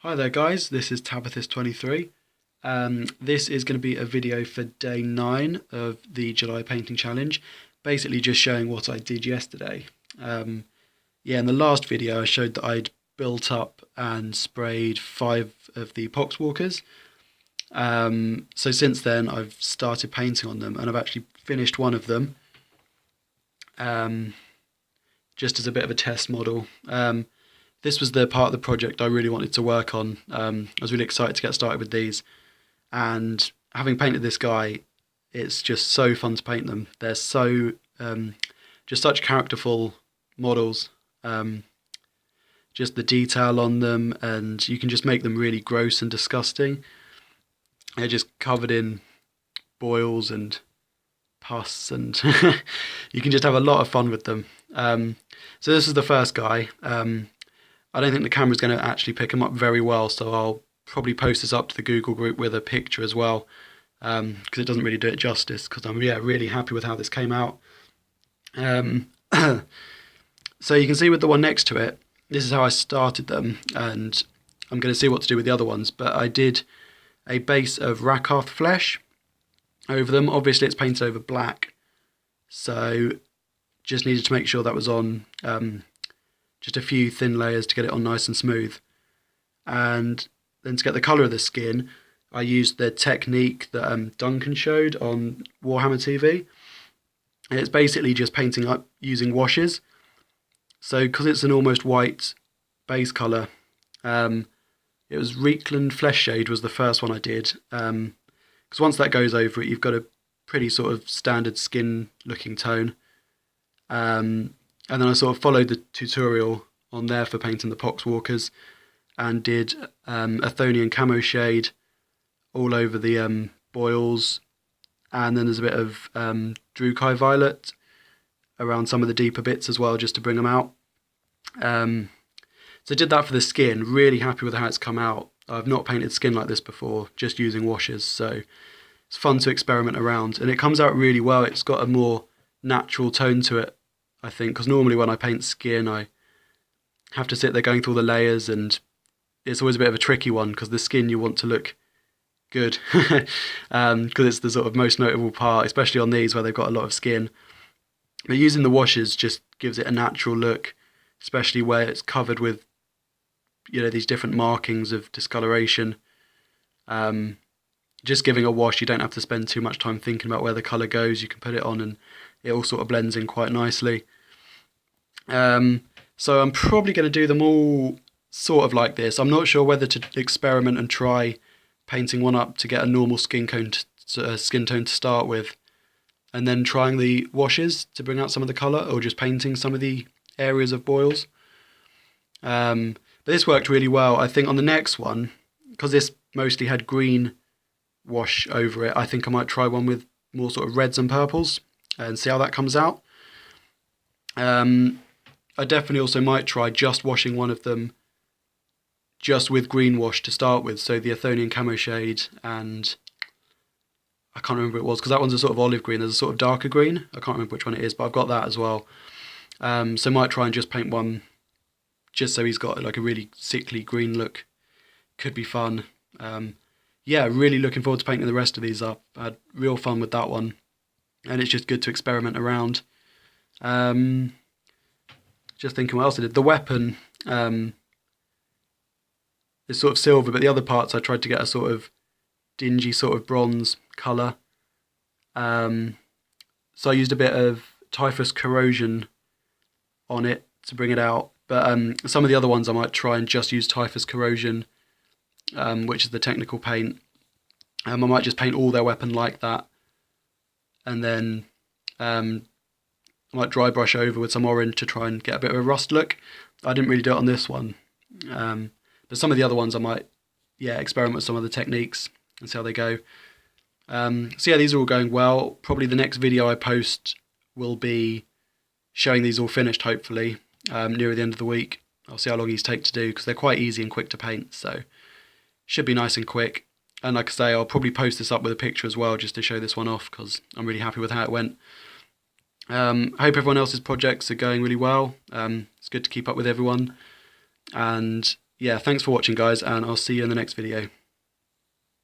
Hi there guys, this is Tabithus23. This is going to be a video for day 9 of the July painting challenge, basically just showing what I did yesterday. In the last video I showed that I'd built up and sprayed 5 of the poxwalkers. So since then I've started painting on them and I've actually finished one of them, just as a bit of a test model. This was the part of the project I really wanted to work on. I was really excited to get started with these, and having painted this guy, it's just so fun to paint them. They're so just such characterful models. Just the detail on them, and you can just make them really gross and disgusting. They're just covered in boils and pus, and you can just have a lot of fun with them. So this is the first guy. I don't think the camera's going to actually pick him up very well, so I'll probably post this up to the Google group with a picture as well, because it doesn't really do it justice, because I'm really happy with how this came out. So you can see with the one next to it, this is how I started them, and I'm going to see what to do with the other ones, but I did a base of Rakarth flesh over them. Obviously it's painted over black, so just needed to make sure that was on just a few thin layers to get it on nice and smooth. And then to get the colour of the skin, I used the technique that Duncan showed on Warhammer TV. And it's basically just painting up using washes. So because it's an almost white base colour, it was Reekland Flesh Shade was the first one I did. Because once that goes over it, you've got a pretty sort of standard skin looking tone. And then I sort of followed the tutorial on there for painting the poxwalkers, and did Athonian camo shade all over the boils, and then there's a bit of Drukai violet around some of the deeper bits as well, just to bring them out. So I did that for the skin. Really happy with how it's come out. I've not painted skin like this before, just using washes, so it's fun to experiment around, and it comes out really well. It's got a more natural tone to it, I think, because normally when I paint skin I have to sit there going through all the layers, and it's always a bit of a tricky one because the skin you want to look good, because it's the sort of most notable part, especially on these where they've got a lot of skin. But using the washes just gives it a natural look, especially where it's covered with, you know, these different markings of discoloration. Just giving a wash, you don't have to spend too much time thinking about where the colour goes. You can put it on and it all sort of blends in quite nicely. So I'm probably going to do them all sort of like this. I'm not sure whether to experiment and try painting one up to get a normal skin tone to start with, and then trying the washes to bring out some of the colour, or just painting some of the areas of boils. But this worked really well. I think on the next one, because this mostly had green wash over it, I think I might try one with more sort of reds and purples and see how that comes out. I definitely also might try just washing one of them just with green wash to start with, so the Athonian camo shade, and I can't remember what it was, because that one's a sort of olive green, there's a sort of darker green, I can't remember which one it is, but I've got that as well. So might try and just paint one just so he's got like a really sickly green look. Could be fun. Yeah, really looking forward to painting the rest of these up. I had real fun with that one, and it's just good to experiment around. Just thinking what else I did. The weapon is sort of silver, but the other parts I tried to get a sort of dingy sort of bronze colour. So I used a bit of typhus corrosion on it to bring it out, but some of the other ones I might try and just use typhus corrosion, which is the technical paint. I might just paint all their weapon like that, and then I might dry brush over with some orange to try and get a bit of a rust look. I didn't really do it on this one, but some of the other ones I might experiment with some of the techniques and see how they go. So yeah, these are all going well. Probably the next video I post will be showing these all finished, hopefully, near the end of the week. I'll see how long these take to do, because they're quite easy and quick to paint, so should be nice and quick. And like I say, I'll probably post this up with a picture as well, just to show this one off, because I'm really happy with how it went. I hope everyone else's projects are going really well. It's good to keep up with everyone, and yeah, thanks for watching guys, and I'll see you in the next video.